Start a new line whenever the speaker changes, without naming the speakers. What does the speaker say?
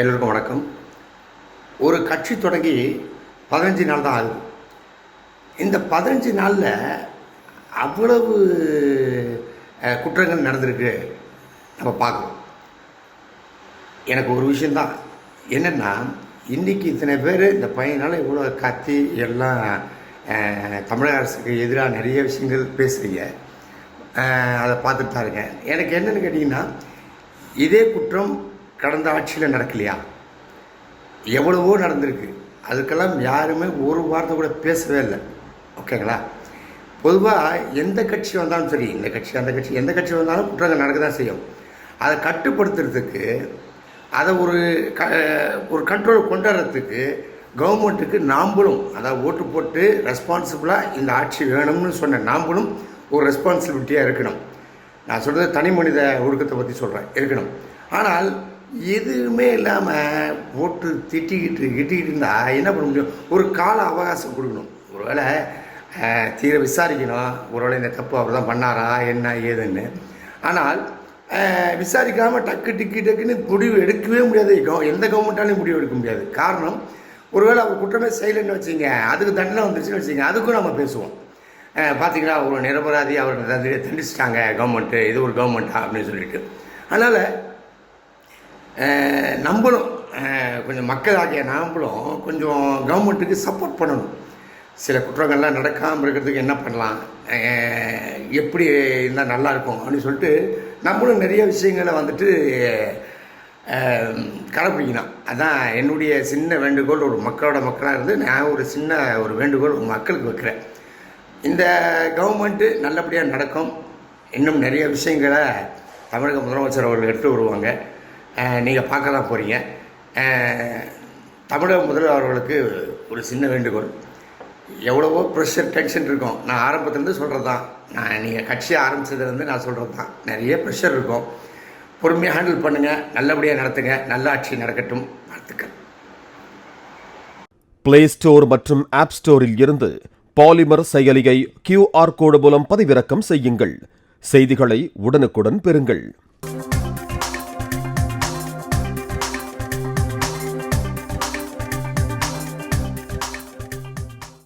எல்லோருக்கும் வணக்கம். ஒரு கட்சி தொடங்கி 15 நாள் தான் ஆகுது. இந்த 15 நாளில் அவ்வளவு குற்றங்கள் நடந்திருக்கு நம்ம பார்க்குறோம். எனக்கு ஒரு விஷயந்தான் என்னென்னா, இன்றைக்கி இத்தனை பேர் இந்த 15 நாள் இவ்வளோ கத்தி எல்லாம் தமிழக அரசுக்கு எதிராக நிறைய விஷயங்கள் பேசுகிறீங்க. அதை பார்த்துட்டு தான் இருக்கேன். எனக்கு என்னென்னு கேட்டிங்கன்னா, இதே குற்றம் கடந்த ஆட்சியில் நடக்கலையா? எவ்வளவோ நடந்திருக்கு. அதுக்கெல்லாம் யாருமே ஒரு வார்த்தை கூட பேசவே இல்லை. ஓகேங்களா? பொதுவாக எந்த கட்சி வந்தாலும் சரி, இந்த கட்சி அந்த கட்சி எந்த கட்சி வந்தாலும் குற்றங்கள் நடக்க தான் செய்யும். அதை கட்டுப்படுத்துறதுக்கு, அதை ஒரு கண்ட்ரோல் கொண்டு வர்றதுக்கு கவர்மெண்ட்டுக்கு நாம்பளும், அதாவது ஓட்டு போட்டு ரெஸ்பான்சிபிளாக இந்த ஆட்சி வேணும்னு சொன்ன நாம்பளும் ஒரு ரெஸ்பான்சிபிலிட்டியாக இருக்கணும். நான் சொல்கிறது தனி மனித ஒழுக்கத்தை பற்றி சொல்கிறேன், இருக்கணும். ஆனால் எதுவுமே இல்லாமல் போட்டு திட்டிக்கிட்டு இருந்தால் என்ன பண்ண முடியும்? ஒரு கால அவகாசம் கொடுக்கணும். ஒருவேளை தீர விசாரிக்கணும், ஒருவேளை இந்த தப்பு அவர் தான் பண்ணாரா என்ன ஏதுன்னு. ஆனால் விசாரிக்காமல் டக்குன்னு முடிவு எடுக்கவே முடியாது. எந்த கவர்மெண்ட்டாலையும் முடிவு எடுக்க முடியாது. காரணம், ஒருவேளை அவர் குற்றமே செய்யலைன்னு வச்சுங்க, அதுக்கு தண்டனை வந்துருச்சுன்னு வச்சுங்க, அதுக்கும் நம்ம பேசுவோம். பார்த்திங்களா, ஒரு நிரபராதி அவர் தண்டிச்சிட்டாங்க கவர்மெண்ட்டு, இது ஒரு கவர்மெண்ட்டா அப்படின்னு சொல்லிட்டு. அதனால் நம்மளும் கொஞ்சம் மக்களாகிய நாம்பளும் கொஞ்சம் கவர்மெண்ட்டுக்கு சப்போர்ட் பண்ணணும். சில குற்றங்கள்லாம் நடக்காமல் இருக்கிறதுக்கு என்ன பண்ணலாம், எப்படி இருந்தால் நல்லாயிருக்கும் அப்படின்னு சொல்லிட்டு நம்மளும் நிறைய விஷயங்களை கடைப்பிடிக்கணும். அதுதான் என்னுடைய சின்ன வேண்டுகோள். ஒரு மக்களாக இருந்து நான் ஒரு வேண்டுகோள் மக்களுக்கு வைக்கிறேன். இந்த கவர்மெண்ட்டு நல்லபடியாக நடக்கும். இன்னும் நிறைய விஷயங்களை தமிழக முதலமைச்சர் அவர்கள் எடுத்து வருவாங்க. நீங்கள் பார்க்க தான் போகிறீங்க. தமிழக முதல்வர் அவர்களுக்கு ஒரு சின்ன வேண்டுகோள். எவ்வளவோ ப்ரெஷர் டென்ஷன் இருக்கும். நான் ஆரம்பத்துலேருந்து சொல்கிறது தான், நீங்கள் கட்சியை ஆரம்பித்ததுலேருந்து நான் சொல்கிறது தான், நிறைய ப்ரெஷர் இருக்கும். பொறுமையாக ஹேண்டில் பண்ணுங்கள், நல்லபடியாக நடத்துங்க, நல்ல ஆட்சி நடக்கட்டும். வாழ்த்துக்கள்.
பிளே ஸ்டோர் மற்றும் ஆப் ஸ்டோரில் இருந்து பாலிமர் செயலியை QR கோடு மூலம் பதிவிறக்கம் செய்யுங்கள். செய்திகளை உடனுக்குடன் பெறுங்கள்.